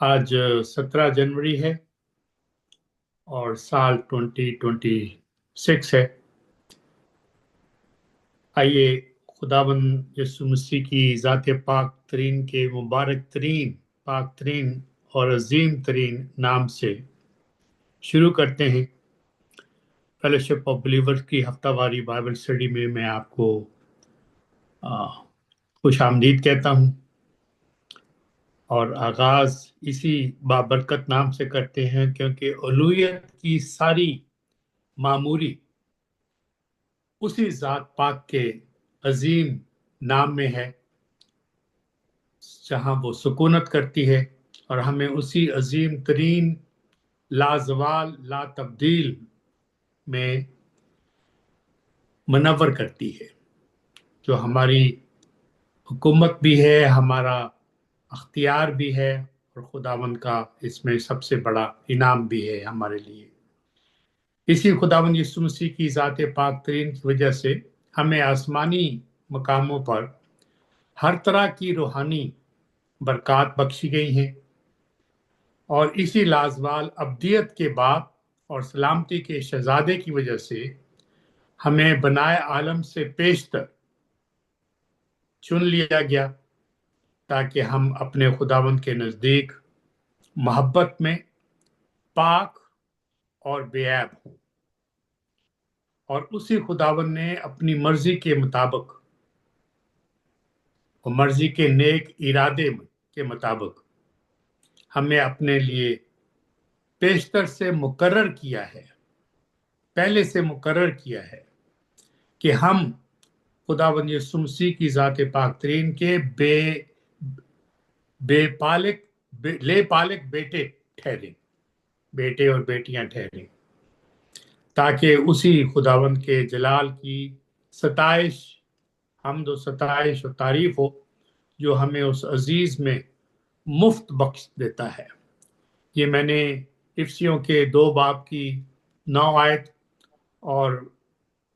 आज 17 जनवरी है और साल 2026 है। आइए खुदावंद यीशु मसीह की ज़ात पाक तरीन के मुबारक तरीन, पाक तरीन और अजीम तरीन नाम से शुरू करते हैं। फेलोशिप ऑफ बिलीवर्स की हफ्तावारी बाइबल स्टडी में मैं आपको खुश आमदीद कहता हूँ और आगाज इसी बाबरकत नाम से करते हैं, क्योंकि उलूहियत की सारी मामूरी उसी ज़ात पाक के अजीम नाम में है, जहां वो सुकूनत करती है और हमें उसी अजीम तरीन लाजवाल ला तब्दील में मनवर करती है, जो हमारी हुकूमत भी है, हमारा अख्तियार भी है और खुदावंद का इसमें सबसे बड़ा इनाम भी है हमारे लिए। इसी खुदावंद यीशु मसीह की ज़ात पाक तरीन की वजह से हमें आसमानी मकामों पर हर तरह की रूहानी बरक़ात बख्शी गई हैं और इसी लाजवाल अब्दियत के बाप और सलामती के शहजादे की वजह से हमें बनाए आलम से पेशतर चुन लिया गया, ताकि हम अपने खुदावंद के नज़दीक मोहब्बत में पाक और बेऐब हों। और उसी खुदावंद ने अपनी मर्जी के मुताबिक और मर्जी के नेक इरादे के मुताबिक हमें अपने लिए पेशतर से मुकर्रर किया है, पहले से मुकर्रर किया है कि हम खुदावंद यीशु मसीह की ज़ात पाक तरीन के लेपालिक बेटे ठहरे, बेटे और बेटियां ठहरे, ताकि उसी खुदावंद के जलाल की सताइश, हम्द सताइश और तारीफ हो, जो हमें उस अजीज में मुफ्त बख्श देता है। ये मैंने इफ्सियों के 2 बाब की 9 आयत और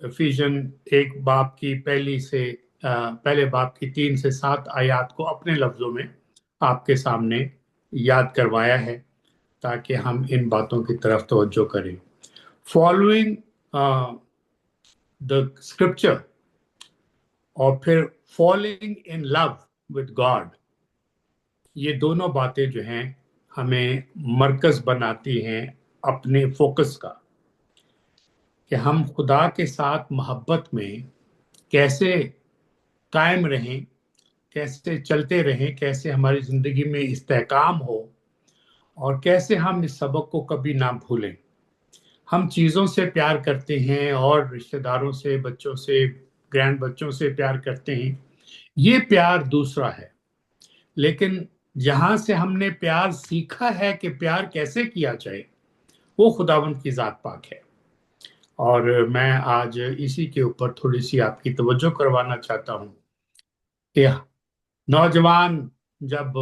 इफिशियन 1 बाब की पहले बाब की 3 से 7 आयत को अपने लफ्जों में आपके सामने याद करवाया है, ताकि हम इन बातों की तरफ तवज्जो करें। फॉलोइंग द स्क्रिप्चर और फिर falling in love with God, ये दोनों बातें जो हैं हमें मरकज बनाती हैं अपने फोकस का, कि हम खुदा के साथ मोहब्बत में कैसे कायम रहें, कैसे चलते रहें, कैसे हमारी ज़िंदगी में इस्तेहकाम हो और कैसे हम इस सबक को कभी ना भूलें। हम चीज़ों से प्यार करते हैं और रिश्तेदारों से, बच्चों से, ग्रैंड बच्चों से प्यार करते हैं, ये प्यार दूसरा है। लेकिन जहाँ से हमने प्यार सीखा है कि प्यार कैसे किया जाए, वो खुदावंद की ज़ात पाक है। और मैं आज इसी के ऊपर थोड़ी सी आपकी तवज्जो करवाना चाहता हूँ कि नौजवान जब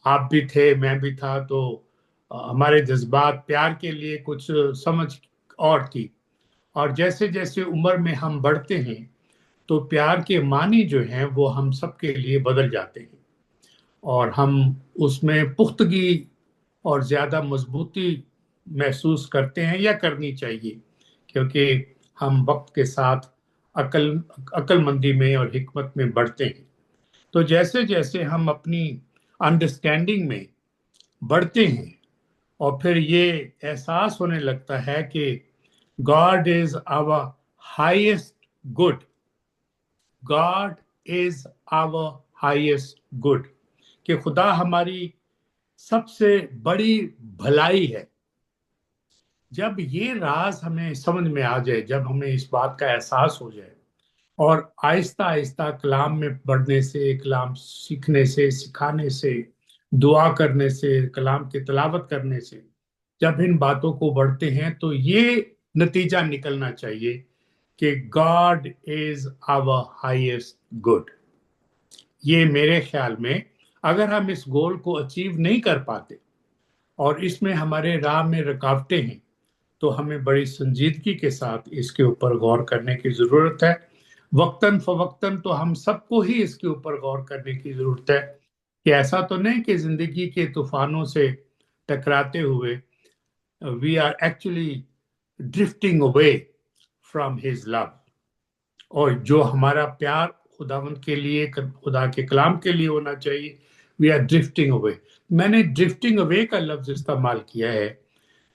आप भी थे, मैं भी था, तो हमारे जज्बात प्यार के लिए कुछ समझ और थी, और जैसे जैसे उम्र में हम बढ़ते हैं तो प्यार के मानी जो हैं वो हम सबके लिए बदल जाते हैं और हम उसमें पुख्तगी और ज़्यादा मजबूती महसूस करते हैं, या करनी चाहिए, क्योंकि हम वक्त के साथ अक्लमंदी में और हिकमत में बढ़ते हैं। तो जैसे जैसे हम अपनी अंडरस्टैंडिंग में बढ़ते हैं और फिर ये एहसास होने लगता है कि God is our highest good, God is our highest good, कि खुदा हमारी सबसे बड़ी भलाई है। जब ये राज हमें समझ में आ जाए, जब हमें इस बात का एहसास हो जाए और आहिस्ता आहिस्ता कलाम में बढ़ने से, कलाम सीखने से, सिखाने से, दुआ करने से, कलाम की तिलावत करने से जब इन बातों को बढ़ते हैं, तो ये नतीजा निकलना चाहिए कि God is our highest good. ये मेरे ख्याल में अगर हम इस गोल को अचीव नहीं कर पाते और इसमें हमारे राह में रुकावटें हैं, तो हमें बड़ी संजीदगी के साथ इसके ऊपर गौर करने की ज़रूरत है। वक्तन फवक्तन तो हम सबको ही इसके ऊपर गौर करने की ज़रूरत है कि ऐसा तो नहीं कि जिंदगी के तूफानों से टकराते हुए we are actually drifting away from his love. और जो हमारा प्यार खुदावंद के लिए, खुदा के कलाम के लिए होना चाहिए, वी आर ड्रिफ्टिंग अवे। मैंने ड्रिफ्टिंग अवे का लफ्ज इस्तेमाल किया है।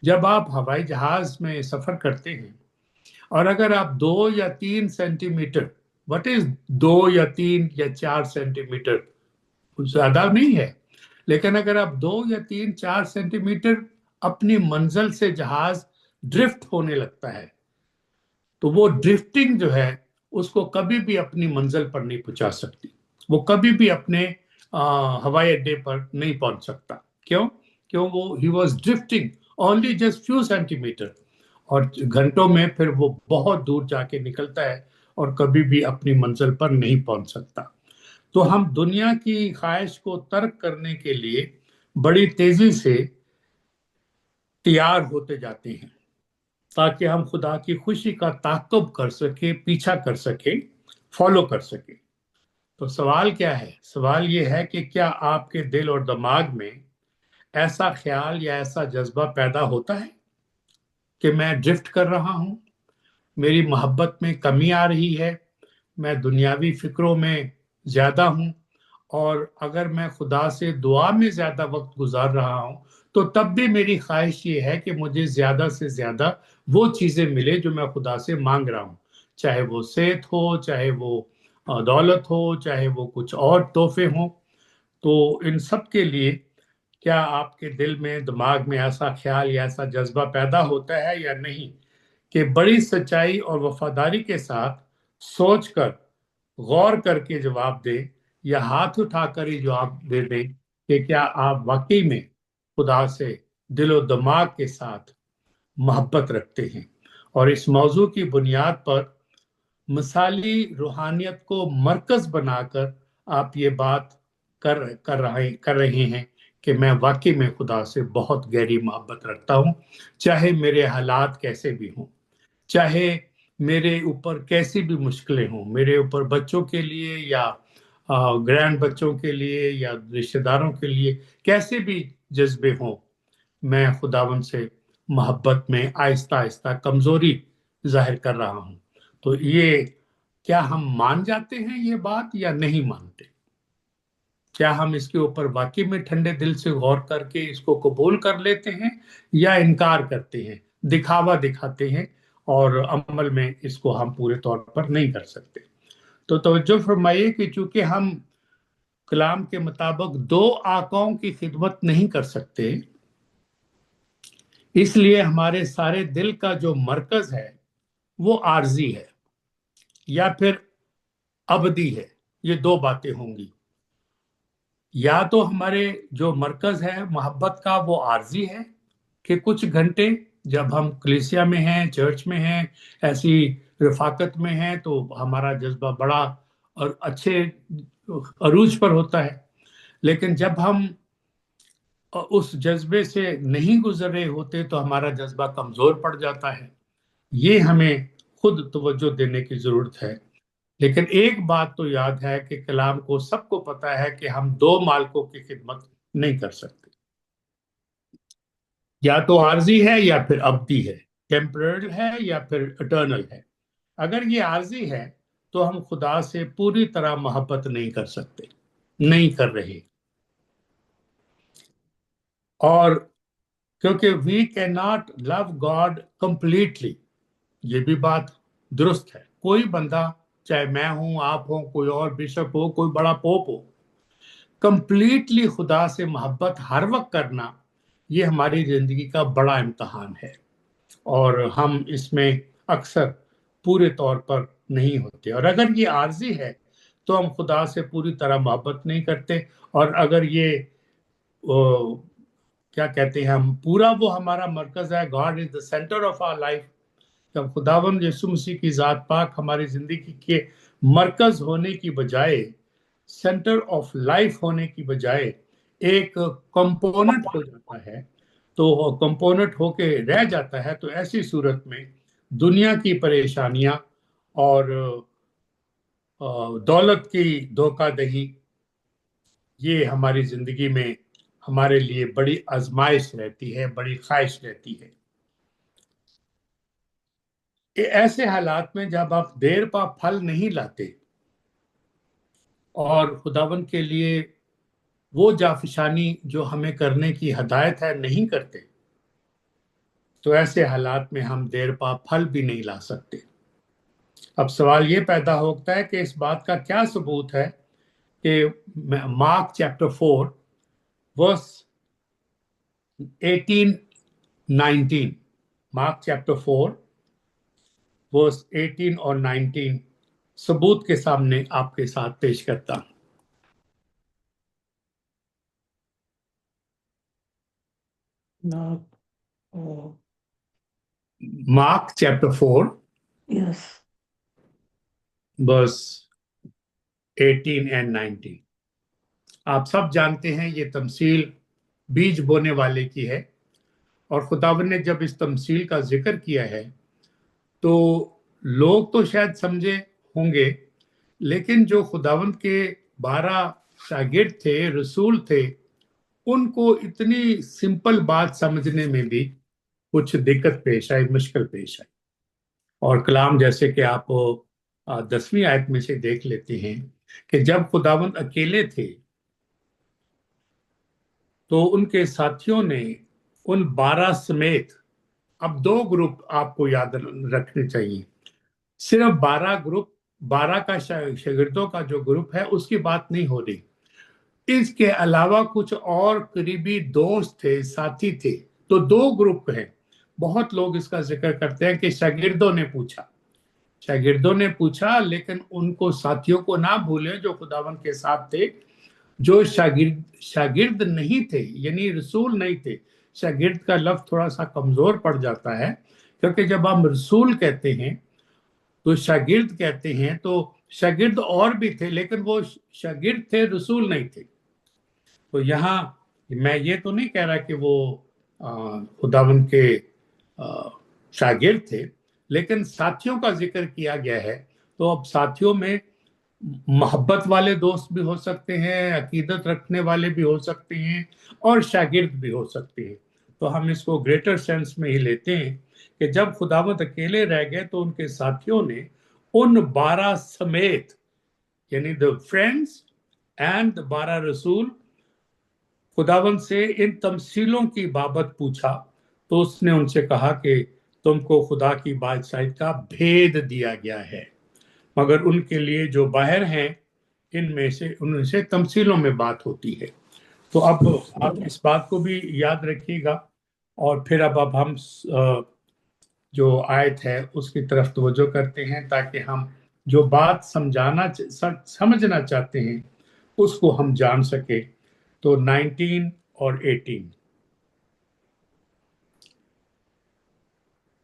जब आप हवाई जहाज में सफर करते हैं और अगर आप 2 या 3 सेंटीमीटर, व्हाट इज 2 या 3 या 4 सेंटीमीटर, कुछ ज्यादा नहीं है, लेकिन अगर आप 2 या 3 4 सेंटीमीटर अपनी मंजिल से जहाज ड्रिफ्ट होने लगता है, तो वो ड्रिफ्टिंग जो है उसको कभी भी अपनी मंजिल पर नहीं पहुंचा सकती। वो कभी भी अपने हवाई अड्डे पर नहीं पहुंच सकता। क्यों? क्यों? वो he was drifting only just few centimetre, और घंटों में फिर वो बहुत दूर जाके निकलता है और कभी भी अपनी मंजिल पर नहीं पहुंच सकता। तो हम दुनिया की ख्वाहिश को तर्क करने के लिए बड़ी तेजी से तैयार होते जाते हैं, ताकि हम खुदा की खुशी का ताक़ुब कर सके, पीछा कर सके, फॉलो कर सके। तो सवाल क्या है? सवाल ये है कि क्या आपके दिल और दिमाग में ऐसा ख्याल या ऐसा जज्बा पैदा होता है कि मैं ड्रिफ्ट कर रहा हूं, मेरी मोहब्बत में कमी आ रही है, मैं दुनियावी फिक्रों में ज्यादा हूं, और अगर मैं खुदा से दुआ में ज्यादा वक्त गुजार रहा हूं तो तब भी मेरी ख्वाहिश ये है कि मुझे ज्यादा से ज्यादा वो चीजें मिले जो मैं खुदा से मांग रहा हूं, चाहे वो सेहत हो, चाहे वो दौलत हो, चाहे वो कुछ और तोहफे हों। तो इन सब के लिए क्या आपके दिल में, दिमाग में ऐसा ख्याल या ऐसा जज्बा पैदा होता है या नहीं कि बड़ी सच्चाई और वफादारी के साथ सोचकर, गौर करके जवाब दें, या हाथ उठाकर ही जवाब दे दें कि क्या आप वाकई में खुदा से दिलो दिमाग के साथ मोहब्बत रखते हैं। और इस मौजू की बुनियाद पर मिसाली रूहानियत को मरकज बनाकर आप ये बात कर रहे हैं कि मैं वाकई में खुदा से बहुत गहरी मोहब्बत रखता हूँ, चाहे मेरे हालात कैसे भी हों, चाहे मेरे ऊपर कैसी भी मुश्किलें हों, मेरे ऊपर बच्चों के लिए या ग्रैंड बच्चों के लिए या रिश्तेदारों के लिए कैसे भी जज्बे हों, मैं खुदावन से मोहब्बत में आहिस्ता आहिस्ता कमजोरी जाहिर कर रहा हूं। तो ये, क्या हम मान जाते हैं ये बात या नहीं मानते? क्या हम इसके ऊपर वाकई में ठंडे दिल से गौर करके इसको कबूल कर लेते हैं या इनकार करते हैं, दिखावा दिखाते हैं, और अमल में इसको हम पूरे तौर पर नहीं कर सकते? तो तवज्जो फरमाइए कि चूंकि हम कलाम के मुताबिक दो आकाओं की खिदमत नहीं कर सकते, इसलिए हमारे सारे दिल का जो मरकज है वो आरजी है या फिर अबदी है। ये दो बातें होंगी। या तो हमारे जो मरकज है मोहब्बत का वो आरजी है कि कुछ घंटे जब हम कलीसिया में हैं, चर्च में हैं, ऐसी रफाकत में हैं, तो हमारा जज्बा बड़ा और अच्छे अरूज पर होता है। लेकिन जब हम उस जज्बे से नहीं गुजर रहे होते तो हमारा जज्बा कमजोर पड़ जाता है। ये हमें खुद तवज्जो देने की जरूरत है। लेकिन एक बात तो याद है कि कलाम को सबको पता है कि हम दो मालिकों की खिदमत नहीं कर सकते, या तो आरजी है या फिर अब्दी है, टेम्पररी है या फिर इटर्नल है। अगर ये आरजी है तो हम खुदा से पूरी तरह मोहब्बत नहीं कर सकते, नहीं कर रहे। और क्योंकि we can not love God completely, ये भी बात दुरुस्त है। कोई बंदा, चाहे मैं हूं, आप हो, कोई और बिशप हो, कोई बड़ा पोप हो, कंप्लीटली खुदा से मोहब्बत हर वक्त करना, ये हमारी जिंदगी का बड़ा इम्तहान है, और हम इसमें अक्सर पूरे तौर पर नहीं होते। और अगर ये आर्जी है तो हम खुदा से पूरी तरह मोहब्बत नहीं करते। और अगर ये क्या कहते हैं, हम पूरा, वो हमारा मरकज है, God is the centre of our life, जब खुदावंद यीशु मसीह की जात पाक हमारी जिंदगी के मरकज होने की बजाय, सेंटर ऑफ लाइफ होने की बजाय एक कंपोनेंट हो जाता है, तो कंपोनेंट होके रह जाता है, तो ऐसी सूरत में दुनिया की परेशानियां और दौलत की धोखाधही ये हमारी जिंदगी में हमारे लिए बड़ी आजमाइश रहती है, बड़ी ख्वाहिश रहती है। ऐसे हालात में जब आप देर पा फल नहीं लाते और खुदावन के लिए वो जाफिशानी जो हमें करने की हदायत है नहीं करते, तो ऐसे हालात में हम देर पा फल भी नहीं ला सकते। अब सवाल ये पैदा होता है कि इस बात का क्या सबूत है कि Mark chapter 4 verse 18 19, Mark chapter 4 verse 18 और 19 सबूत के सामने आपके साथ पेश करता हूं। Mark chapter 4 Yes. Verse 18 and 19। आप सब जानते हैं ये तमसील बीज बोने वाले की है, और खुदावन ने जब इस तमसील का जिक्र किया है तो लोग तो शायद समझे होंगे, लेकिन जो खुदावन के 12 शागिर्द थे, रसूल थे, उनको इतनी सिंपल बात समझने में भी कुछ दिक्कत पेश आई, मुश्किल पेश आई। और कलाम जैसे कि आप 10वीं आयत में से देख लेते हैं कि जब खुदावंद अकेले थे तो उनके साथियों ने उन 12 समेत, अब 2 ग्रुप आपको याद रखने चाहिए, सिर्फ 12 ग्रुप, 12 का शागिर्दों का जो ग्रुप है उसकी बात नहीं हो रही, इसके अलावा कुछ और करीबी दोस्त थे, साथी थे। तो 2 ग्रुप हैं। बहुत लोग इसका जिक्र करते हैं कि शागिर्दों ने पूछा, लेकिन उनको साथियों को ना भूलें जो खुदावन के साथ थे। जो शागिर्द नहीं थे, यानी रसूल नहीं थे, शागिर्द का लफ्ज थोड़ा सा कमजोर पड़ जाता है, क्योंकि जब हम रसूल कहते हैं तो शागिर्द कहते हैं, तो शागिर्द और भी थे, लेकिन वो शागिर्द थे, रसूल नहीं थे। तो यहाँ मैं ये तो नहीं कह रहा कि वो खुदावन के शागिर्द थे, लेकिन साथियों का जिक्र किया गया है। तो अब साथियों में मोहब्बत वाले दोस्त भी हो सकते हैं, अकीदत रखने वाले भी हो सकते हैं, और शागिर्द भी हो सकते हैं। तो हम इसको ग्रेटर सेंस में ही लेते हैं कि जब खुदावंद अकेले रह गए तो उनके साथियों ने उन 12 समेत, यानी द फ्रेंड्स एंड 12 रसूल, खुदावंद से इन तमसीलों की बाबत पूछा। तो उसने उनसे कहा कि तुमको खुदा की बादशाही का भेद दिया गया है, मगर उनके लिए जो बाहर हैं इनमें से उनसे तमसीलों में बात होती है। तो अब आप इस बात को भी याद रखिएगा, और फिर अब हम जो आयत है उसकी तरफ तवज्जो करते हैं, ताकि हम जो बात समझना चाहते हैं उसको हम जान सके। तो 19 और 18,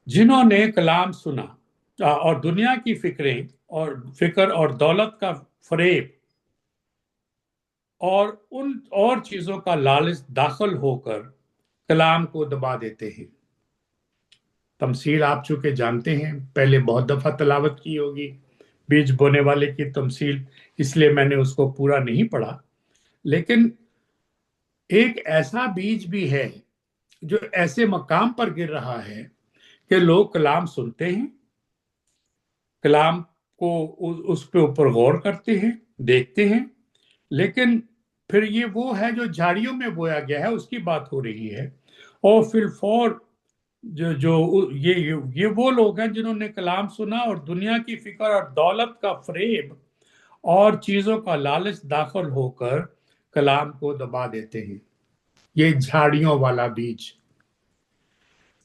जिन्होंने कलाम सुना और दुनिया की फिक्र और दौलत का फरेब और उन और चीजों का लालच दाखिल होकर कलाम को दबा देते हैं। तमसील आप चूंकि जानते हैं, पहले बहुत दफा तलावत की होगी बीज बोने वाले की तमसील, इसलिए मैंने उसको पूरा नहीं पढ़ा। लेकिन एक ऐसा बीज भी है जो ऐसे मकाम पर गिर रहा है कि लोग कलाम सुनते हैं, कलाम को उस पे ऊपर गौर करते हैं, देखते हैं, लेकिन फिर ये वो है जो झाड़ियों में बोया गया है उसकी बात हो रही है। और फिर फौर जो जो ये वो लोग हैं जिन्होंने कलाम सुना और दुनिया की फिक्र और दौलत का फरेब और चीजों का लालच दाखिल होकर कलाम को दबा देते हैं। ये झाड़ियों वाला बीज।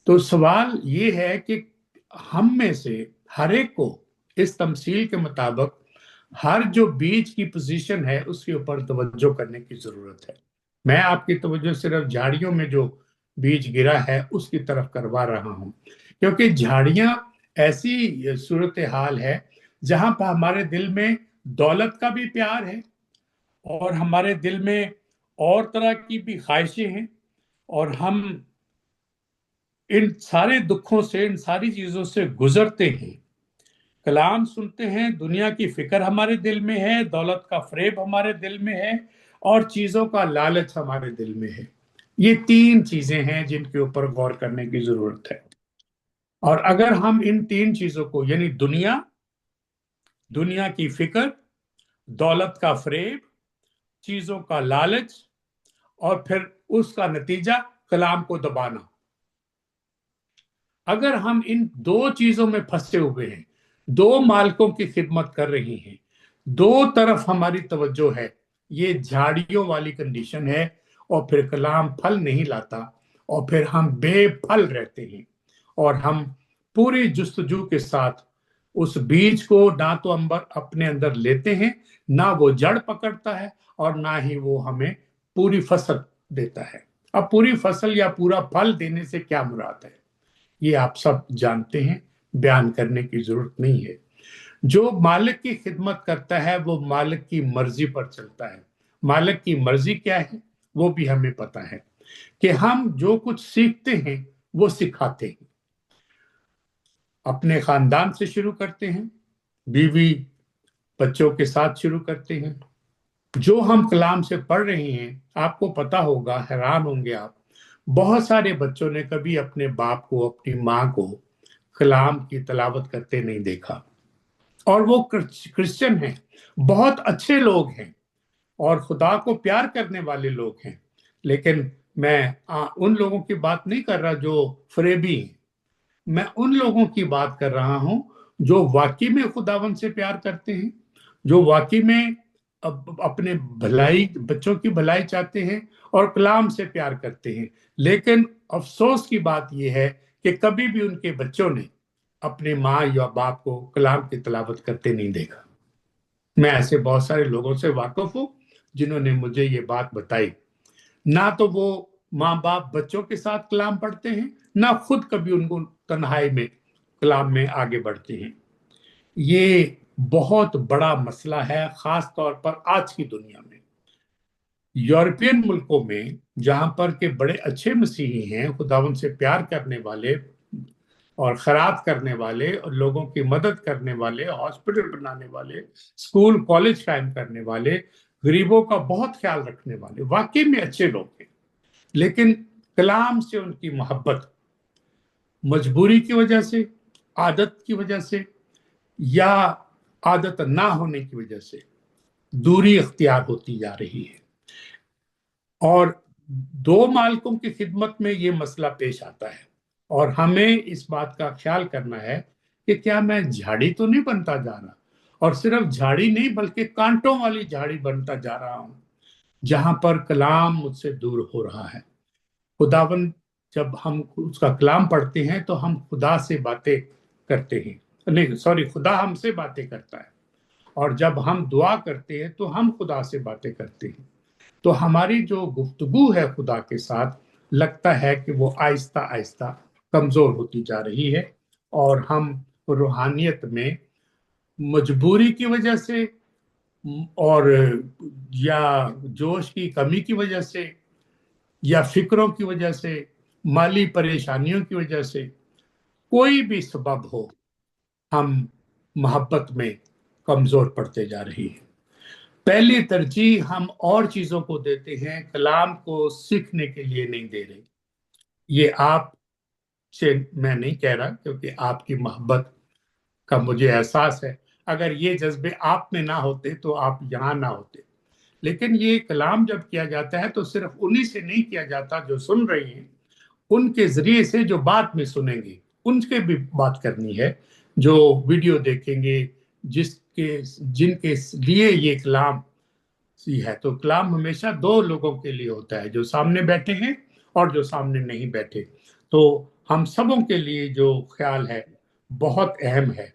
तो सवाल ये है कि हम में से हर एक को इस तमसील के मुताबिक हर जो बीज की पोजीशन है उसके ऊपर तवज्जो करने की जरूरत है। मैं आपकी तवज्जो सिर्फ झाड़ियों में जो बीज गिरा है उसकी तरफ करवा रहा हूं, क्योंकि झाड़ियां ऐसी सूरत हाल है जहां पर हमारे दिल में दौलत का भी प्यार है, और हमारे दिल में और तरह की भी ख्वाहिशें हैं, और हम इन सारे दुखों से, इन सारी चीजों से गुजरते हैं। कलाम सुनते हैं, दुनिया की फिक्र हमारे दिल में है, दौलत का फरेब हमारे दिल में है, और चीजों का लालच हमारे दिल में है। ये तीन चीजें हैं जिनके ऊपर गौर करने की जरूरत है। और अगर हम इन तीन चीजों को, यानी दुनिया, दुनिया की फिक्र, दौलत का फरेब, चीजों का लालच, और फिर उसका नतीजा कलाम को दबाना, अगर हम इन दो चीजों में फंसे हुए हैं, दो मालिकों की खिदमत कर रही हैं, दो तरफ हमारी तवज्जो है, ये झाड़ियों वाली कंडीशन है, और फिर कलाम फल नहीं लाता, और फिर हम बेफल रहते हैं, और हम पूरी जुस्तजू के साथ उस बीज को ना तो अंबर अपने अंदर लेते हैं, ना वो जड़ पकड़ता है, और ना ही वो हमें पूरी फसल देता है। अब पूरी फसल या पूरा फल देने से क्या मुराद है, ये आप सब जानते हैं, बयान करने की जरूरत नहीं है। जो मालिक की खिदमत करता है वो मालिक की मर्जी पर चलता है। मालिक की मर्जी क्या है वो भी हमें पता है, कि हम जो कुछ सीखते हैं वो सिखाते हैं। अपने खानदान से शुरू करते हैं, बीवी बच्चों के साथ शुरू करते हैं। जो हम कलाम से पढ़ रहे हैं, आपको पता होगा, हैरान होंगे आप, बहुत सारे बच्चों ने कभी अपने बाप को, अपनी माँ को कलाम की तलावत करते नहीं देखा। और वो क्रिश्चियन हैं, बहुत अच्छे लोग हैं, और खुदा को प्यार करने वाले लोग हैं। लेकिन मैं उन लोगों की बात नहीं कर रहा जो फरेबी हैं। मैं उन लोगों की बात कर रहा हूं जो वाकई में खुदावन से प्यार करते हैं, जो वाकई में अपने भलाई, बच्चों की भलाई चाहते हैं, और कलाम से प्यार करते हैं। लेकिन अफसोस की बात यह है कि कभी भी उनके बच्चों ने अपने माँ या बाप को कलाम की तलावत करते नहीं देखा। मैं ऐसे बहुत सारे लोगों से वाकिफ हूं जिन्होंने मुझे ये बात बताई। ना तो वो माँ बाप बच्चों के साथ कलाम पढ़ते हैं, ना खुद कभी उनको तन्हाई में कलाम में आगे बढ़ते हैं। ये बहुत बड़ा मसला है, खास तौर पर आज की दुनिया में। यूरोपियन मुल्कों में जहां पर के बड़े अच्छे मसीही हैं, खुदावन से प्यार करने वाले और खैरात करने वाले, और लोगों की मदद करने वाले, हॉस्पिटल बनाने वाले, स्कूल कॉलेज कायम करने वाले, गरीबों का बहुत ख्याल रखने वाले, वाकई में अच्छे लोग हैं। लेकिन कलाम से उनकी मोहब्बत मजबूरी की वजह से, आदत की वजह से, या आदत ना होने की वजह से दूरी इख्तियार होती जा रही है। और दो मालिकों की खिदमत में ये मसला पेश आता है, और हमें इस बात का ख्याल करना है कि क्या मैं झाड़ी तो नहीं बनता जा रहा, और सिर्फ झाड़ी नहीं बल्कि कांटों वाली झाड़ी बनता जा रहा हूं, जहां पर कलाम मुझसे दूर हो रहा है। खुदावन, जब हम उसका कलाम पढ़ते हैं तो हम खुदा से बातें करते हैं, नहीं सॉरी, खुदा हमसे बातें करता है। और जब हम दुआ करते हैं तो हम खुदा से बातें करते हैं। तो हमारी जो गुफ्तगू है खुदा के साथ, लगता है कि वो आहिस्ता आहिस्ता कमजोर होती जा रही है, और हम रूहानियत में मजबूरी की वजह से, और या जोश की कमी की वजह से, या फिक्रों की वजह से, माली परेशानियों की वजह से, कोई भी सबब हो, हम मोहब्बत में कमजोर पड़ते जा रही है। पहली तरजीह हम और चीजों को देते हैं, कलाम को सीखने के लिए नहीं दे रहे। ये आप से मैं नहीं कह रहा, क्योंकि आपकी मोहब्बत का मुझे एहसास है। अगर ये जज्बे आप में ना होते तो आप यहाँ ना होते। लेकिन ये कलाम जब किया जाता है तो सिर्फ उन्हीं से नहीं किया जाता जो सुन रहे हैं, उनके जरिए से जो बाद में सुनेंगे उनके भी बात करनी है, जो वीडियो देखेंगे, जिसके जिनके लिए ये कलाम सी है। तो कलाम हमेशा दो लोगों के लिए होता है, जो सामने बैठे हैं और जो सामने नहीं बैठे। तो हम सबों के लिए जो ख्याल है बहुत अहम है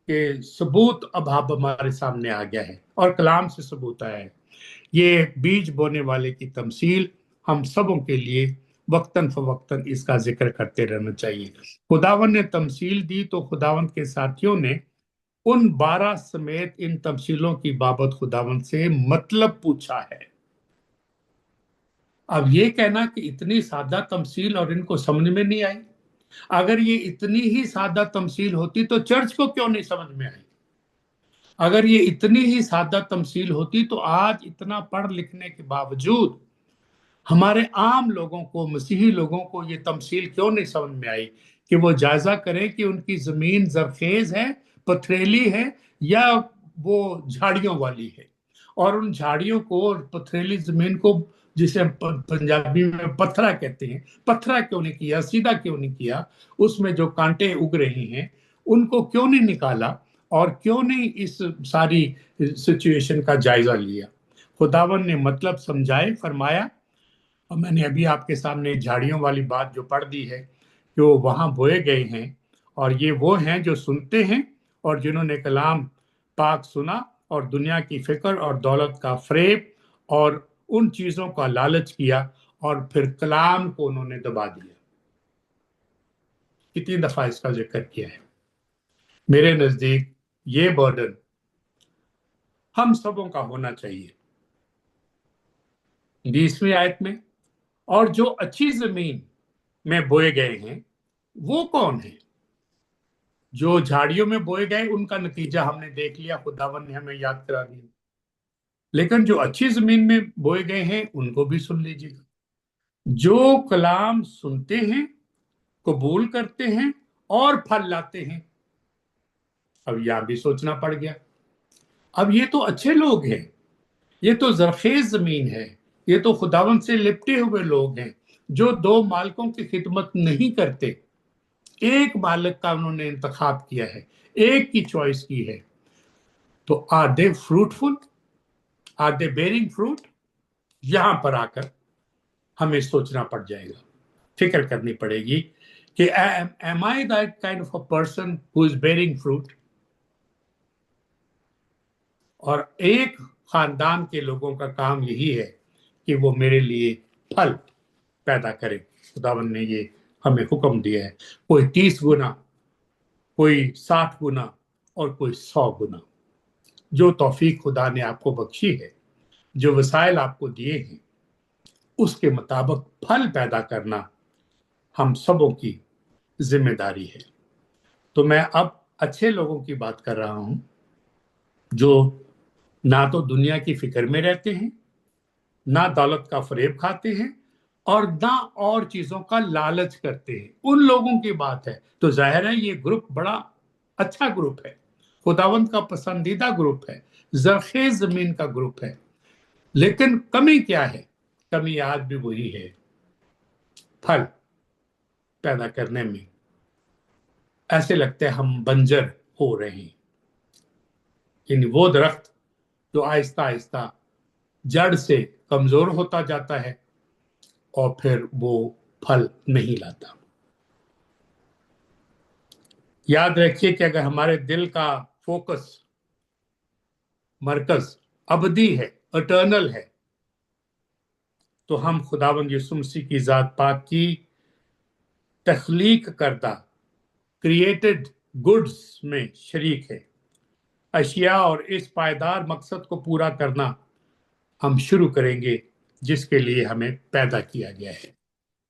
कि सबूत अब हमारे सामने आ गया है, और कलाम से सबूत आया है। ये बीज बोने वाले की तमसील हम सबों के लिए वक्तन फवक्तन इसका जिक्र करते रहना चाहिए। खुदावन ने तमसील दी तो खुदावन के साथियों ने उन 12 समेत इन तमसीलों की बाबत खुदावन से मतलब पूछा है। अब ये कहना कि इतनी सादा तमसील और इनको समझ में नहीं आई, अगर ये इतनी ही सादा तमसील होती तो चर्च को क्यों नहीं समझ में आई? अगर ये इतनी ही सादा तमसील होती तो आज इतना पढ़ लिखने के बावजूद हमारे आम लोगों को, मसीही लोगों को ये तमसील क्यों नहीं समझ में आई कि वो जायजा करें कि उनकी जमीन जरखेज है, पथरेली है, या वो झाड़ियों वाली है। और उन झाड़ियों को और पथरेली जमीन को, जिसे हम पंजाबी में पत्थरा कहते हैं, पत्थरा क्यों नहीं किया, सीधा क्यों नहीं किया, उसमें जो कांटे उग रहे हैं उनको क्यों नहीं निकाला, और क्यों नहीं इस सारी सिचुएशन का जायजा लिया। खुदावन ने मतलब समझाए, फरमाया। और मैंने अभी आपके सामने झाड़ियों वाली बात जो पढ़ दी है कि वो वहां बोए गए हैं, और ये वो हैं जो सुनते हैं और जिन्होंने कलाम पाक सुना और दुनिया की फिक्र और दौलत का फरेब और उन चीजों का लालच किया और फिर कलाम को उन्होंने दबा दिया। कितनी दफा इसका जिक्र किया है। मेरे नजदीक ये बर्डन हम सबों का होना चाहिए। 20वीं आयत में, और जो अच्छी जमीन में बोए गए हैं वो कौन है? जो झाड़ियों में बोए गए उनका नतीजा हमने देख लिया, खुदावन ने हमें याद करा दिया। लेकिन जो अच्छी जमीन में बोए गए हैं उनको भी सुन लीजिएगा। जो कलाम सुनते हैं, कबूल करते हैं और फल लाते हैं। अब यह भी सोचना पड़ गया। अब ये तो अच्छे लोग हैं, ये तो जरखेज जमीन है, ये तो खुदावन से लिपटे हुए लोग हैं जो दो मालिकों की खिदमत नहीं करते। एक मालिक का उन्होंने इंतखाब किया है, एक की चॉइस की है। तो are they fruitful, are they bearing fruit? यहां पर आकर हमें सोचना पड़ जाएगा, फिक्र करनी पड़ेगी कि am I that kind of a person who is bearing fruit? और एक खानदान के लोगों का काम यही है कि वो मेरे लिए फल पैदा करे। खुदावन ने ये हमें हुक्म दिया है। कोई 30 गुना, कोई 60 गुना और कोई 100 गुना। जो तौफीक खुदा ने आपको बख्शी है, जो वसाइल आपको दिए हैं, उसके मुताबिक फल पैदा करना हम सबों की जिम्मेदारी है। तो मैं अब अच्छे लोगों की बात कर रहा हूं, जो ना तो दुनिया की फिक्र में रहते हैं, ना दौलत का फरेब खाते हैं, और ना और चीजों का लालच करते हैं। उन लोगों की बात है। तो जाहिर है ये ग्रुप बड़ा अच्छा ग्रुप है, खुदावंत का पसंदीदा ग्रुप है, जरखेज जमीन का ग्रुप है। लेकिन कमी क्या है? कमी आज भी वही है, फल पैदा करने में ऐसे लगते हैं हम बंजर हो रहे हैं। यानी वो दरख्त जो आहिस्ता आहिस्ता जड़ से कमजोर होता जाता है और फिर वो फल नहीं लाता। याद रखिए कि अगर हमारे दिल का फोकस, मरकज अबदी है, अटर्नल है, तो हम खुदावंद यीशु मसीह की जात पाक की तख्लीक करदा क्रिएटेड गुड्स में शरीक है। अशिया और इस पायदार मकसद को पूरा करना हम शुरू करेंगे जिसके लिए हमें पैदा किया गया है।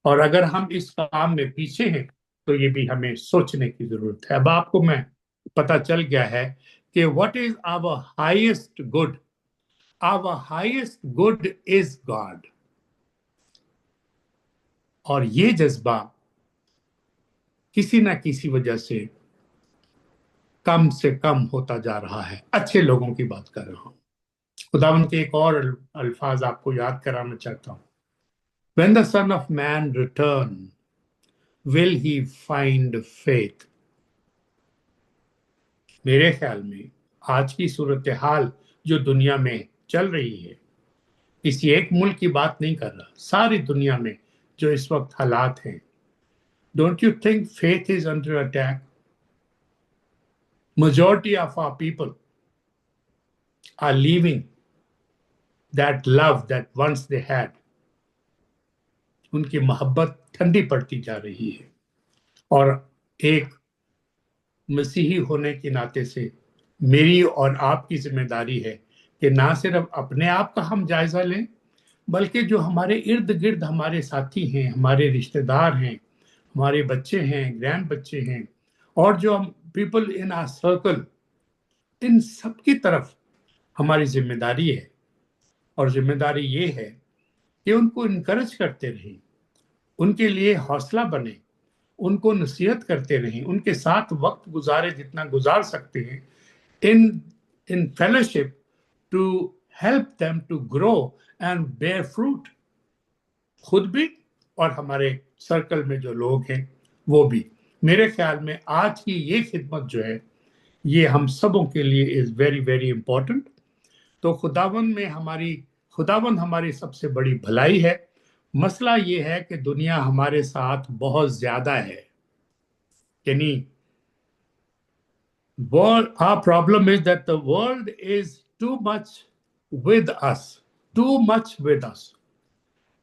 और अगर हम इस काम में पीछे हैं तो ये भी हमें सोचने की जरूरत है। अब आपको मैं पता चल गया है कि what is our highest good. Our highest good is God. और ये जज्बा किसी ना किसी वजह से कम होता जा रहा है। अच्छे लोगों की बात कर रहा हूं। खुदावन के एक और अल्फाज आपको याद कराना चाहता हूं। When the Son of Man return, will he find faith? मेरे ख्याल में आज की सूरत हाल जो दुनिया में चल रही है, किसी एक मुल्क की बात नहीं कर रहा, सारी दुनिया में जो इस वक्त हालात हैं, don't you think faith is under attack? Majority of our people are leaving that love that once they had. उनकी मोहब्बत ठंडी पड़ती जा रही है। और एक मसीही होने के नाते से मेरी और आपकी जिम्मेदारी है कि ना सिर्फ अपने आप का हम जायजा लें, बल्कि जो हमारे इर्द गिर्द हमारे साथी हैं, हमारे रिश्तेदार हैं, हमारे बच्चे हैं, ग्रैंड बच्चे हैं, और जो हम पीपल इन आवर सर्कल, इन सब की तरफ हमारी जिम्मेदारी है, और जिम्मेदारी ये है कि उनको इनकरेज करते रहें, उनके लिए हौसला बने, उनको नसीहत करते रहें, उनके साथ वक्त गुजारे जितना गुजार सकते हैं in in fellowship to help them to grow and bear fruit, खुद भी और हमारे सर्कल में जो लोग हैं वो भी। मेरे ख्याल में आज की ये खिदमत जो है ये हम सबों के लिए इज वेरी वेरी इंपॉर्टेंट। तो खुदावन हमारी सबसे बड़ी भलाई है। मसला ये है कि दुनिया हमारे साथ बहुत ज्यादा है, यानी our problem is that the world is too much with us, too much with us.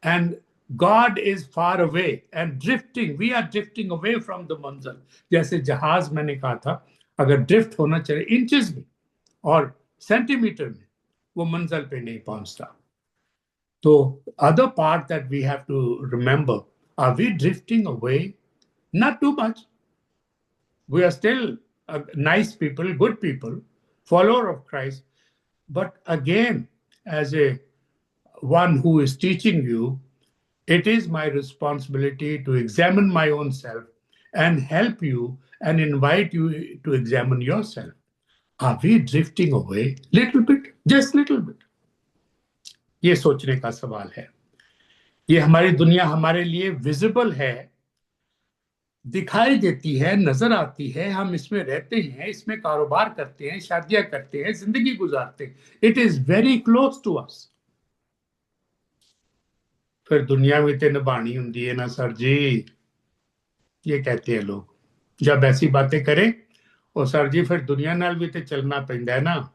And God is far away and drifting. We are drifting away from the manzil. जैसे जहाज मैंने कहा था, अगर ड्रिफ्ट होना चाहिए इंचेस में और सेंटीमीटर में, वो मंजिल पे नहीं पहुंचता। तो other part that we have to remember, are we drifting away? Not too much. We are still nice people, good people, follower of Christ. But again, as a one who is teaching you, it is my responsibility to examine my own self and help you and invite you to examine yourself. Are we drifting away? Little bit, just little bit. ये सोचने का सवाल है। ये हमारी दुनिया हमारे लिए विजिबल है, दिखाई देती है, नजर आती है, हम इसमें रहते हैं, इसमें कारोबार करते हैं, शादियां करते हैं, जिंदगी गुजारते हैं। It is very close to us. फिर दुनिया में तो निभानी होंदी है ना सर जी, ये कहते हैं लोग जब ऐसी बातें करें, और सर जी फिर दुनिया नाल भी तो चलना पैंदा है ना।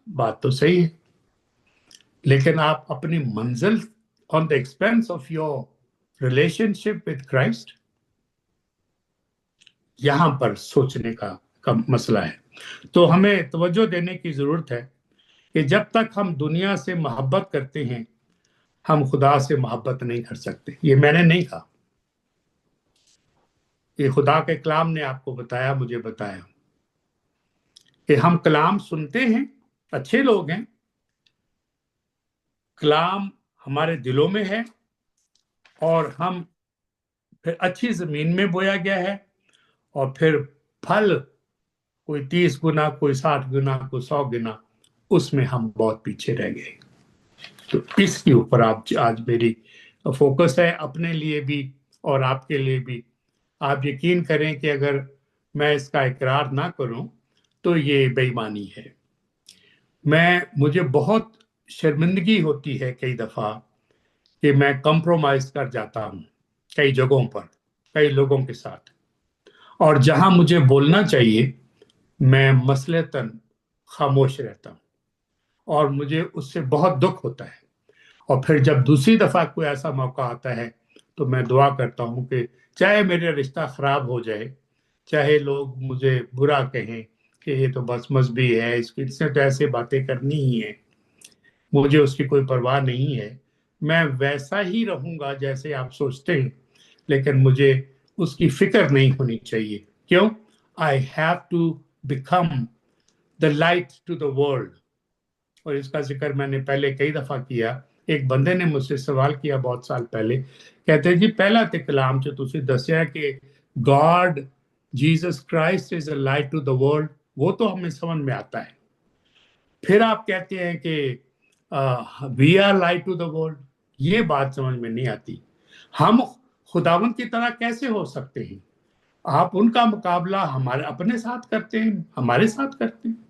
बात तो सही है, लेकिन आप अपनी मंजिल on the expense of your relationship with Christ, यहां पर सोचने का मसला है। तो हमें तवज्जो देने की जरूरत है कि जब तक हम दुनिया से मोहब्बत करते हैं, हम खुदा से मोहब्बत नहीं कर सकते। ये मैंने नहीं कहा, ये खुदा के कलाम ने आपको बताया, मुझे बताया कि हम कलाम सुनते हैं, अच्छे लोग हैं, कलाम हमारे दिलों में है, और हम फिर अच्छी जमीन में बोया गया है, और फिर फल कोई 30 गुना, कोई 60 गुना, कोई 100 गुना, उसमें हम बहुत पीछे रह गए। तो इसके ऊपर आज मेरी फोकस है, अपने लिए भी और आपके लिए भी। आप यकीन करें कि अगर मैं इसका इकरार ना करूं तो ये बेईमानी है। मुझे बहुत शर्मिंदगी होती है कई दफा कि मैं कंप्रोमाइज कर जाता हूं कई जगहों पर, कई लोगों के साथ, और जहां मुझे बोलना चाहिए मैं मसलतन खामोश रहता हूं, और मुझे उससे बहुत दुख होता है। और फिर जब दूसरी दफा कोई ऐसा मौका आता है तो मैं दुआ करता हूं कि चाहे मेरा रिश्ता खराब हो जाए, चाहे लोग मुझे बुरा कहें कि ये तो बस मजहबी है, इससे तो ऐसे बातें करनी ही है, मुझे उसकी कोई परवाह नहीं है, मैं वैसा ही रहूंगा जैसे आप सोचते हैं, लेकिन मुझे उसकी फिक्र नहीं होनी चाहिए। क्यों? I have to become the light to the world. और इसका जिक्र मैंने पहले कई दफा किया। एक बंदे ने मुझसे सवाल किया बहुत साल पहले, कहते जी पहला ते कलाम च तुसी दस्या कि God Jesus Christ is a light to the world, वो तो हमें समझ में आता है, फिर आप कहते हैं कि we are light to the world, ये बात समझ में नहीं आती। हम खुदावंत की तरह कैसे हो सकते हैं? आप उनका मुकाबला हमारे अपने साथ करते हैं, हमारे साथ करते हैं।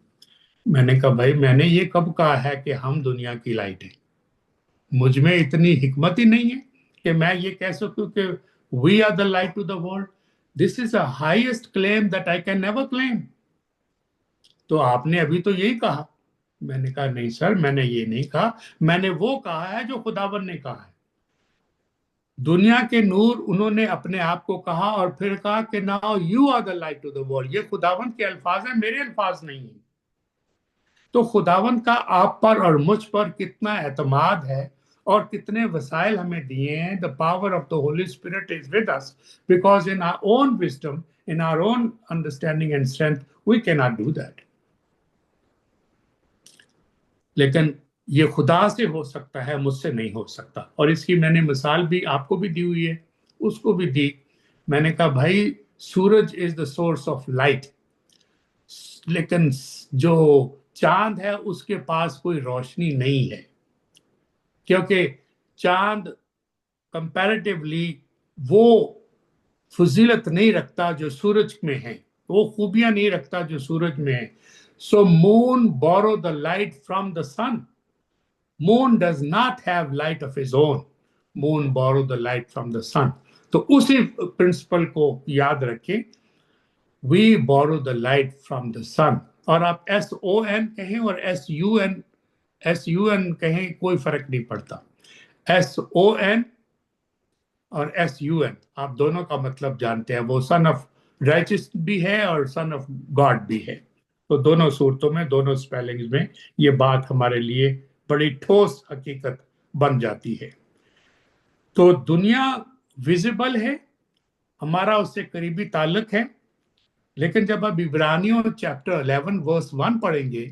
मैंने कहा भाई, मैंने ये कब कहा है कि हम दुनिया की लाइट हैं? मुझ में इतनी हिकमत ही नहीं है कि मैं ये कह सकूं कि we are the light to the world. This is the highest claim that I can never claim. तो आपने अभी तो यही कहा। मैंने कहा नहीं सर, मैंने ये नहीं कहा, मैंने वो कहा है जो खुदावन ने कहा है। दुनिया के नूर उन्होंने अपने आप को कहा, और फिर कहा कि now you are the light to the world. ये खुदावन के अल्फाज हैं, मेरे अल्फाज नहीं है। तो खुदावन का आप पर और मुझ पर कितना एतमाद है, और कितने वसाइल हमें दिए हैं। The power of the Holy Spirit is with us, because in our own wisdom, in our own understanding and strength we can not do that. लेकिन ये खुदा से हो सकता है, मुझसे नहीं हो सकता। और इसकी मैंने मिसाल भी आपको भी दी हुई है, उसको भी दी। मैंने कहा भाई सूरज is the source of light, लेकिन जो चांद है उसके पास कोई रोशनी नहीं है, क्योंकि चांद कंपैरेटिवली वो फजीलत नहीं रखता जो सूरज में है, वो खूबियां नहीं रखता जो सूरज में है। So moon borrow the light from the sun, moon does not have light of his own, moon borrow the light from the sun. तो उसी प्रिंसिपल को याद रखें, we borrow the light from the sun. और आप SON कहें और SUN कहें, कोई फर्क नहीं पड़ता। SON और SUN आप दोनों का मतलब जानते हैं, वो सन ऑफ राइचियस भी है और सन ऑफ गॉड भी है। तो दोनों सूरतों में, दोनों स्पेलिंग्स में ये बात हमारे लिए बड़ी ठोस हकीकत बन जाती है। तो दुनिया विजिबल है, हमारा उससे करीबी ताल्लुक है, लेकिन जब आप इब्रानियों चैप्टर 11 वर्स 1 पढ़ेंगे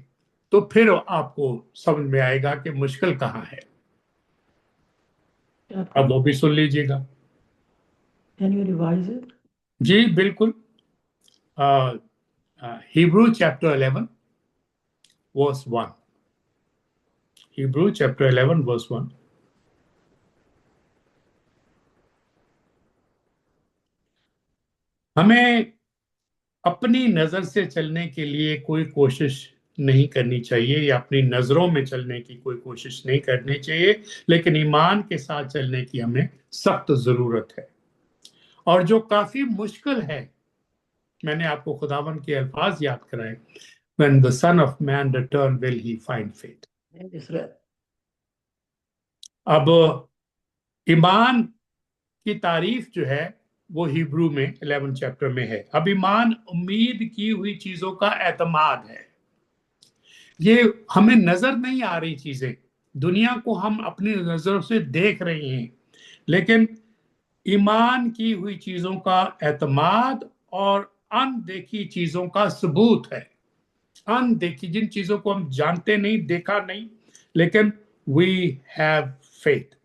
तो फिर आपको समझ में आएगा कि मुश्किल कहाँ है। अब वो भी सुन लीजिएगा। Can you revise it? जी बिल्कुल। Hebrew chapter 11 verse 1. Hebrew chapter 11 verse 1. हमें अपनी नजर से चलने के लिए कोई कोशिश नहीं करनी चाहिए, या अपनी नजरों में चलने की कोई कोशिश नहीं करनी चाहिए, लेकिन ईमान के साथ चलने की हमें सख्त जरूरत है। और जो काफी मुश्किल है, मैंने आपको खुदावन के अल्फाज याद कराए, when the son of man return will he find faith। अब ईमान की तारीफ जो है वो हिब्रू में 11 चैप्टर में है। अब ईमान उम्मीद की हुई चीजों का एतमाद है। ये हमें नजर नहीं आ रही चीजें, दुनिया को हम अपनी नजरों से देख रहे हैं, लेकिन ईमान की हुई चीजों का एतमाद और अनदेखी चीजों का सबूत है। अनदेखी, जिन चीजों को हम जानते नहीं, देखा नहीं, लेकिन वी हैव फेथ।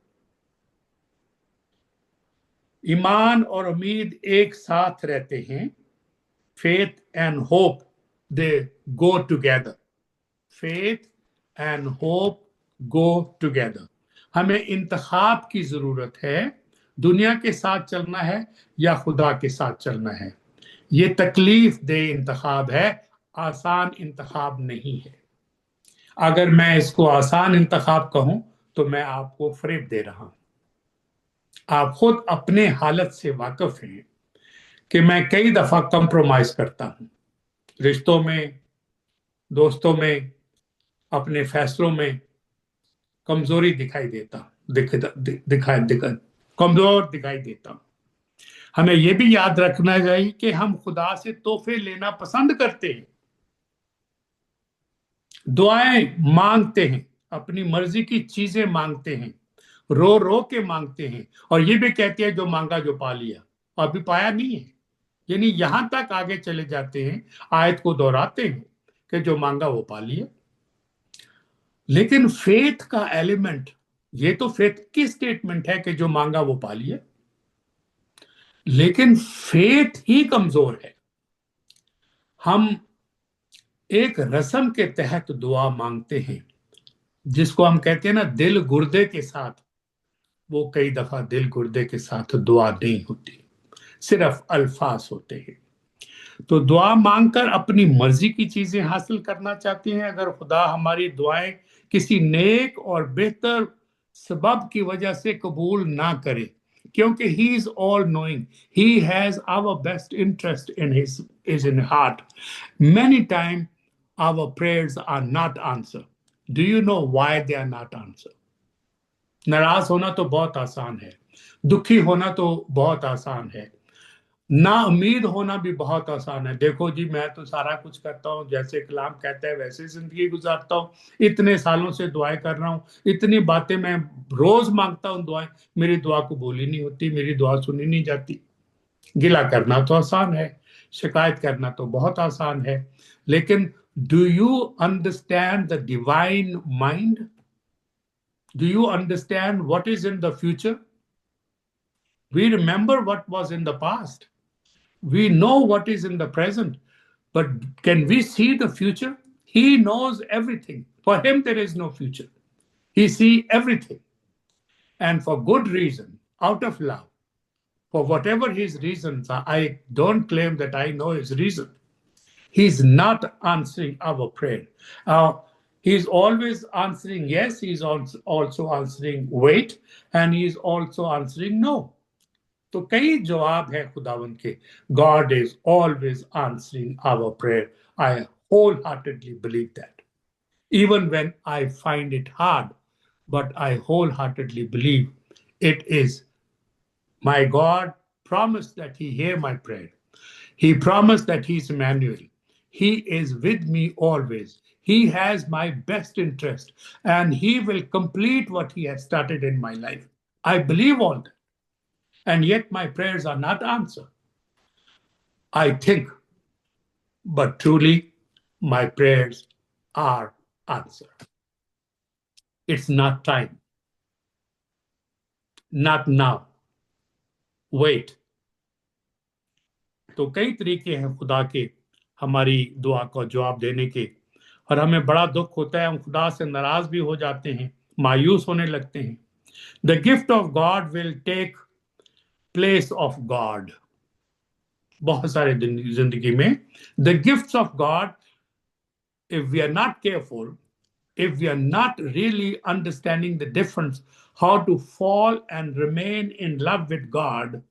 ईमान और उम्मीद एक साथ रहते हैं। Faith and hope they go together, faith and hope go together. हमें इंतखाब की जरूरत है, दुनिया के साथ चलना है या खुदा के साथ चलना है। ये तकलीफ दे इंतखाब है, आसान इंतखाब नहीं है। अगर मैं इसको आसान इंतखाब कहूं तो मैं आपको फरेब दे रहा हूं। आप खुद अपने हालत से वाकिफ हैं कि मैं कई दफा कंप्रोमाइज करता हूं, रिश्तों में, दोस्तों में, अपने फैसलों में कमजोरी दिखाई देता, कमजोर दिखाई देता। हमें यह भी याद रखना चाहिए कि हम खुदा से तोहफे लेना पसंद करते हैं, दुआएं मांगते हैं, अपनी मर्जी की चीजें मांगते हैं, रो रो के मांगते हैं, और ये भी कहते हैं जो मांगा जो पा लिया, अभी पाया नहीं है। यानी यहां तक आगे चले जाते हैं, आयत को दोहराते हैं कि जो मांगा वो पा लिया। लेकिन फेथ का एलिमेंट, ये तो फेथ की स्टेटमेंट है कि जो मांगा वो पा लिया, लेकिन फेथ ही कमजोर है। हम एक रस्म के तहत दुआ मांगते हैं, जिसको हम कहते हैं ना दिल गुर्दे के साथ। वो कई दफा दिल गुर्दे के साथ दुआ नहीं होती, सिर्फ अल्फाज होते हैं। तो दुआ मांगकर अपनी मर्जी की चीजें हासिल करना चाहते हैं। अगर खुदा हमारी दुआएं किसी नेक और बेहतर सबब की वजह से कबूल ना करे, क्योंकि he is all knowing, he has our best interest in his in heart, many time our prayers are not answer. Do you know why they are not answer? नाराज होना तो बहुत आसान है, दुखी होना तो बहुत आसान है, ना उम्मीद होना भी बहुत आसान है। देखो जी, मैं तो सारा कुछ करता हूँ, जैसे कलाम कहता है वैसे जिंदगी गुजारता हूँ, इतने सालों से दुआएं कर रहा हूँ, इतनी बातें मैं रोज मांगता हूँ दुआएं, मेरी दुआ कबूल ही नहीं होती, मेरी दुआ सुनी नहीं जाती। गिला करना तो आसान है, शिकायत करना तो बहुत आसान है, लेकिन do you understand the divine mind? Do you understand what is in the future? We remember what was in the past. We know what is in the present. But can we see the future? He knows everything. For him, there is no future. He sees everything. And for good reason, out of love, for whatever his reasons are, I don't claim that I know his reason. He's not answering our prayer. He's always answering yes, he's also answering wait, and he's also answering no. तो कई जवाब है खुदावन के. God is always answering our prayer. I wholeheartedly believe that. Even when I find it hard, but I wholeheartedly believe it is. My God promised that he hear my prayer. He promised that he's Emmanuel. He is with me always. He has my best interest and he will complete what he has started in my life. I believe all that. And yet my prayers are not answered. I think, but truly my prayers are answered. It's not time. Not now. Wait. तो कई तरीके हैं खुदा के हमारी दुआ को जवाब देने के, और हमें बड़ा दुख होता है, हम खुदा से नाराज भी हो जाते हैं, मायूस होने लगते हैं. The gift of God will take place of God. बहुत सारे जिंदगी में the gifts of God, if we are not careful, if we are not really understanding the difference, how to fall and remain in love with God,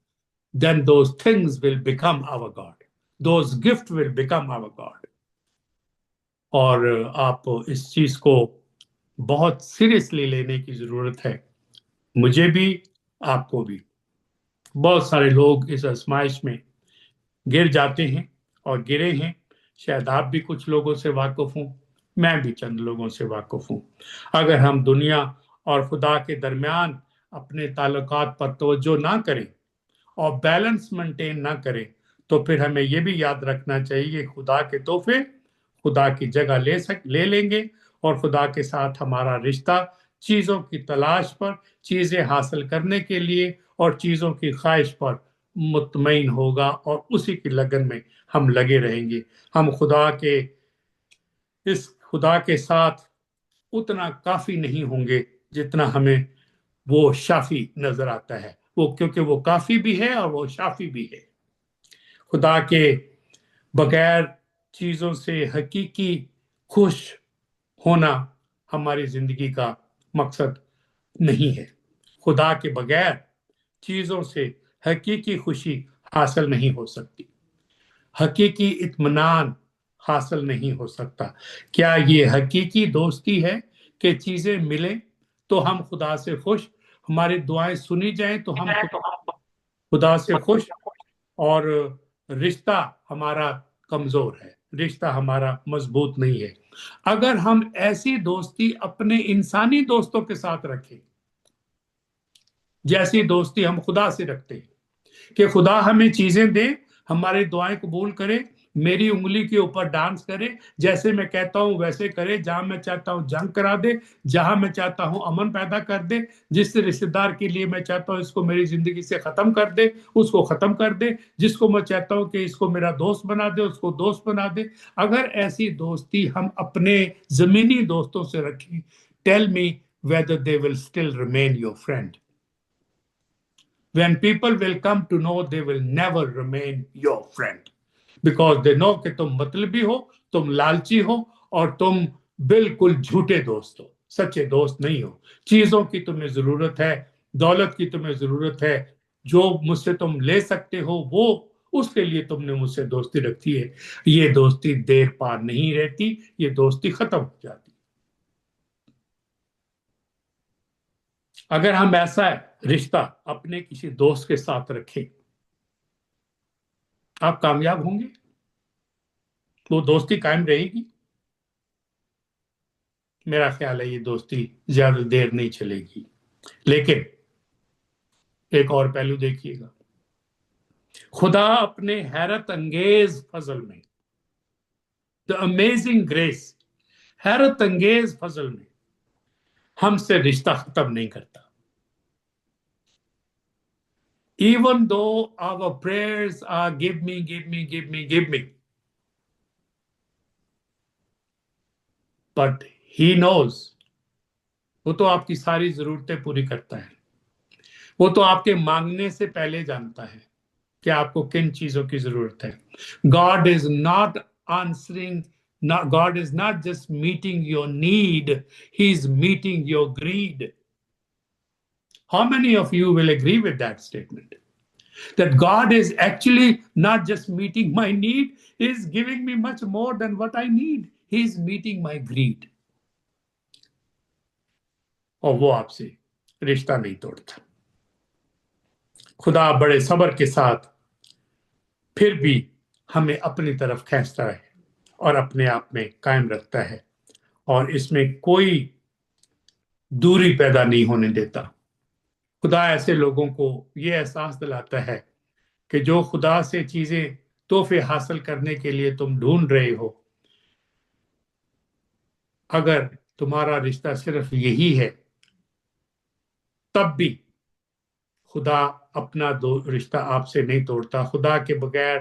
then those things will become our God. Those gifts will become our God. और आप इस चीज को बहुत seriously लेने की जरूरत है. मुझे भी, आपको भी. बहुत सारे लोग इस आजमाइश में गिर जाते हैं और गिरे हैं. शायद आप भी कुछ लोगों से वाकिफ हूं, मैं भी चंद लोगों से वाकिफ हूं. अगर हम दुनिया और खुदा के दरमियान अपने ताल्लुकात पर तवज्जो ना करें और बैलेंस मेंटेन ना करें, तो फिर हमें यह भी याद रखना चाहिए खुदा के तोहफे खुदा की जगह ले लेंगे, और खुदा के साथ हमारा रिश्ता चीजों की तलाश पर, चीजें हासिल करने के लिए और चीजों की ख्वाहिश पर मुतमईन होगा, और उसी की लगन में हम लगे रहेंगे. हम खुदा के साथ उतना काफी नहीं होंगे जितना हमें वो शाफी नजर आता है. वो क्योंकि वो काफी भी है और वो शाफी भी है. खुदा के बगैर चीजों से हकीकी खुश होना हमारी जिंदगी का मकसद नहीं है. खुदा के बगैर चीजों से हकीकी खुशी हासिल नहीं हो सकती, हकीकी इत्मीनान हासिल नहीं हो सकता. क्या ये हकीकी दोस्ती है कि चीजें मिले तो हम खुदा से खुश, हमारी दुआएं सुनी जाएं तो हम खुदा से खुश, और रिश्ता हमारा कमजोर है, रिश्ता हमारा मजबूत नहीं है. अगर हम ऐसी दोस्ती अपने इंसानी दोस्तों के साथ रखें जैसी दोस्ती हम खुदा से रखते हैं, कि खुदा हमें चीजें दे, हमारी दुआएं कबूल करे, मेरी उंगली के ऊपर डांस करे, जैसे मैं कहता हूं वैसे करे, जहां मैं चाहता हूं जंग करा दे, जहां मैं चाहता हूं अमन पैदा कर दे, जिस रिश्तेदार के लिए मैं चाहता हूं इसको मेरी जिंदगी से खत्म कर दे उसको खत्म कर दे, जिसको मैं चाहता हूं कि इसको मेरा दोस्त बना दे उसको दोस्त बना दे. अगर ऐसी दोस्ती हम अपने जमीनी दोस्तों से रखें, tell me whether they will still remain your friend. When people will come to know, they will never remain your friend, because they know कि तुम मतलबी हो, तुम लालची हो, और तुम बिल्कुल झूठे दोस्त हो, सच्चे दोस्त नहीं हो. चीजों की तुम्हें जरूरत है, दौलत की तुम्हें जरूरत है, जो मुझसे तुम ले सकते हो वो, उसके लिए तुमने मुझसे दोस्ती रखी है. ये दोस्ती देर पार नहीं रहती, ये दोस्ती खत्म हो जाती. अगर हम ऐसा रिश्ता अपने किसी दोस्त के साथ रखें, आप कामयाब होंगे, वो दोस्ती कायम रहेगी. मेरा ख्याल है ये दोस्ती ज्यादा देर नहीं चलेगी. लेकिन एक और पहलू देखिएगा, खुदा अपने हैरत अंगेज फजल में the amazing grace, हैरत अंगेज फजल में हमसे रिश्ता खत्म नहीं करता. Even though our prayers are give me, give me, give me, give me, but he knows, वो तो आपकी सारी जरूरतें पूरी करता है. वो तो आपके मांगने से पहले जानता है कि आपको किन चीजों की जरूरत है. God is not answering, not, God is not just meeting your need, He is meeting your greed. How many of you will agree with that statement? That God is actually not just meeting my need, He is giving me much more than what I need. He is meeting my greed. और वो आपसे रिश्ता नहीं तोड़ता. खुदा बड़े सब्र के साथ फिर भी हमें अपनी तरफ खींचता है और अपने आप में कायम रखता है और इसमें कोई दूरी पैदा नहीं होने देता. खुदा ऐसे लोगों को ये एहसास दिलाता है कि जो खुदा से चीजें तोहफे हासिल करने के लिए तुम ढूंढ रहे हो, अगर तुम्हारा रिश्ता सिर्फ यही है, तब भी खुदा अपना दो रिश्ता आपसे नहीं तोड़ता. खुदा के बगैर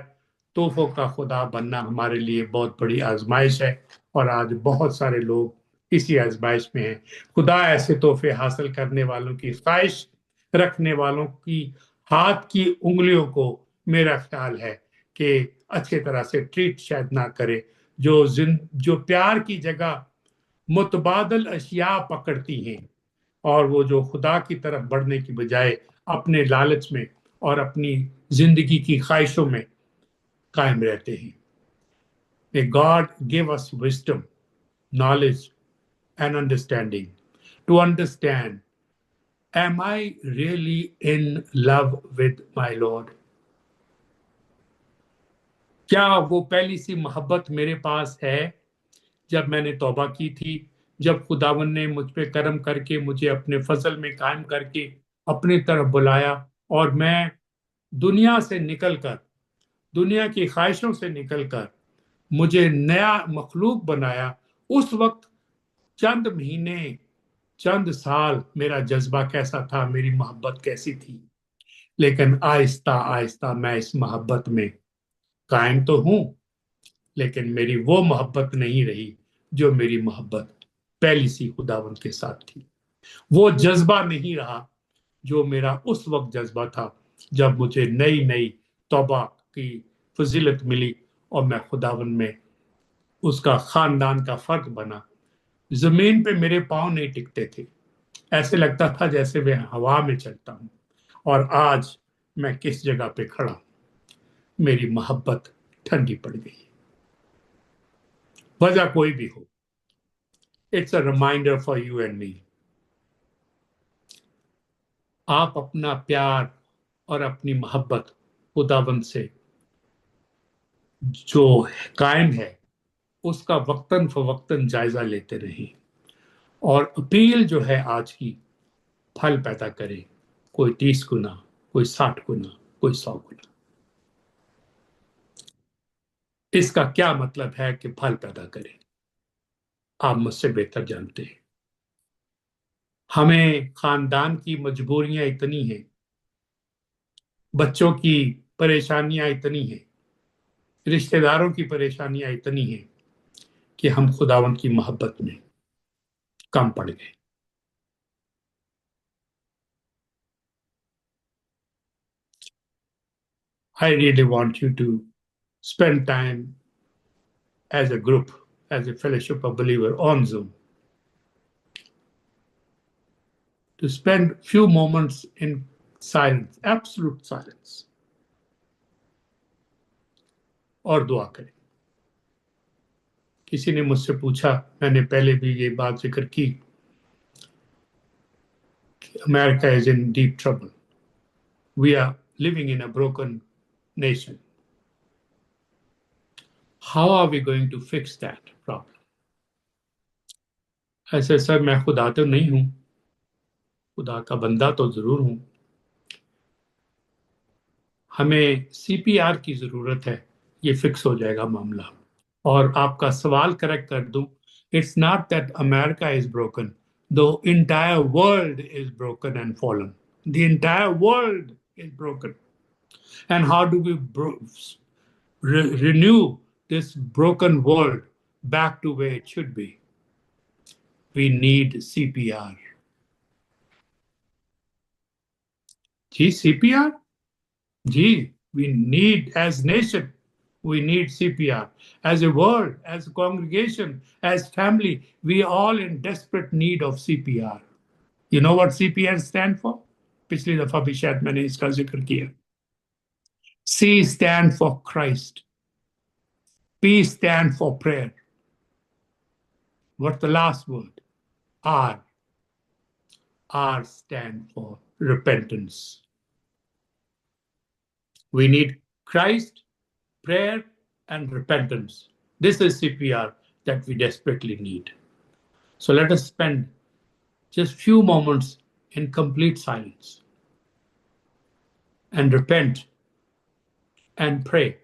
तोहफों का खुदा बनना हमारे लिए बहुत बड़ी आजमाइश है और आज बहुत सारे लोग इसी आजमाइश में हैं. खुदा ऐसे तोहफे हासिल करने वालों की ख्वाहिश रखने वालों की हाथ की उंगलियों को मेरा ख्याल है कि अच्छी तरह से ट्रीट शायद ना करे, जो प्यार की जगह मुतबादल अशिया पकड़ती हैं और वो जो खुदा की तरफ बढ़ने की बजाय अपने लालच में और अपनी जिंदगी की ख्वाहिशों में कायम रहते हैं. May God give us wisdom, knowledge and understanding to understand, am I really in love with my Lord? क्या वो पहली सी मोहब्बत मेरे पास है जब मैंने तौबा की थी, जब खुदावन ने मुझ पे करम करके मुझे अपने फजल में कायम करके अपनी तरफ बुलाया और मैं दुनिया से निकलकर, दुनिया की ख्वाहिशों से निकलकर मुझे नया मखलूक बनाया. उस वक्त चंद महीने, चंद साल मेरा जज्बा कैसा था, मेरी मोहब्बत कैसी थी, लेकिन आहिस्ता आहिस्ता मैं इस मोहब्बत में कायम तो हूं, लेकिन मेरी वो मोहब्बत नहीं रही जो मेरी मोहब्बत पहली सी खुदावन के साथ थी. वो जज्बा नहीं रहा जो मेरा उस वक्त जज्बा था जब मुझे नई नई तौबा की फजीलत मिली और मैं खुदावन में उसका खानदान का फर्द बना. जमीन पे मेरे पांव नहीं टिकते थे, ऐसे लगता था जैसे मैं हवा में चलता हूं. और आज मैं किस जगह पे खड़ा हूं, मेरी मोहब्बत ठंडी पड़ गई. वजह कोई भी हो, it's a reminder for you and me. आप अपना प्यार और अपनी मोहब्बत खुदावंद से जो कायम है उसका वक्तन फवक्तन जायजा लेते रहें और अपील जो है आज की फल पैदा करे. कोई 30 गुना, कोई 60 गुना, कोई 100 गुना. इसका क्या मतलब है कि फल पैदा करे, आप मुझसे बेहतर जानते हैं. हमें खानदान की मजबूरियां इतनी हैं, बच्चों की परेशानियां इतनी हैं, रिश्तेदारों की परेशानियां इतनी हैं कि हम खुदावंद की मोहब्बत में कम पड़ गए. I really want you to spend time as a group, as a fellowship of believer on Zoom, to spend few moments in silence, absolute silence, और दुआ करें. किसी ने मुझसे पूछा, मैंने पहले भी ये बात जिक्र की, America is in deep trouble. We are living in a broken nation. How are we going to fix that problem? ऐसे सर मैं खुदा तो नहीं हूं, खुदा का बंदा तो जरूर हूं. हमें CPR की जरूरत है, ये फिक्स हो जाएगा मामला. اور آپ کا سوال کریکٹ کر دوں, it's not that America is broken. The entire world is broken and fallen. The entire world is broken. And how do we renew this broken world back to where it should be? We need CPR. Gee, CPR? Gee, we need, as nation, we need CPR. As a world, as a congregation, as family, we are all in desperate need of CPR. You know what CPR stand for? पिछली दफा भी शायद मैंने इसका जिक्र किया. C stand for Christ. P stand for prayer. What's the last word? R. R stand for repentance. We need Christ, prayer, and repentance. This is CPR that we desperately need. So let us spend just few moments in complete silence and repent and pray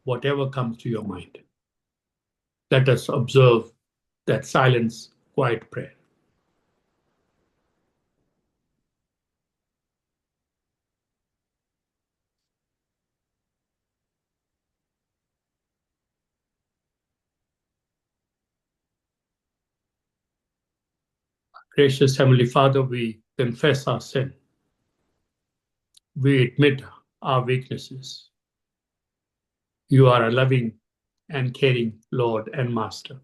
whatever comes to your mind. Let us observe that silence, quiet prayer. Gracious Heavenly Father, we confess our sin. We admit our weaknesses. You are a loving and caring Lord and Master.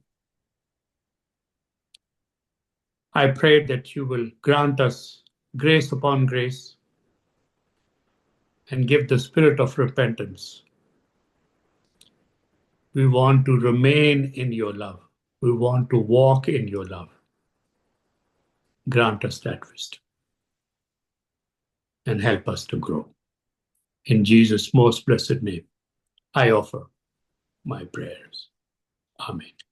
I pray that you will grant us grace upon grace and give the spirit of repentance. We want to remain in your love. We want to walk in your love. Grant us that wisdom and help us to grow. In Jesus' most blessed name, I offer my prayers. Amen.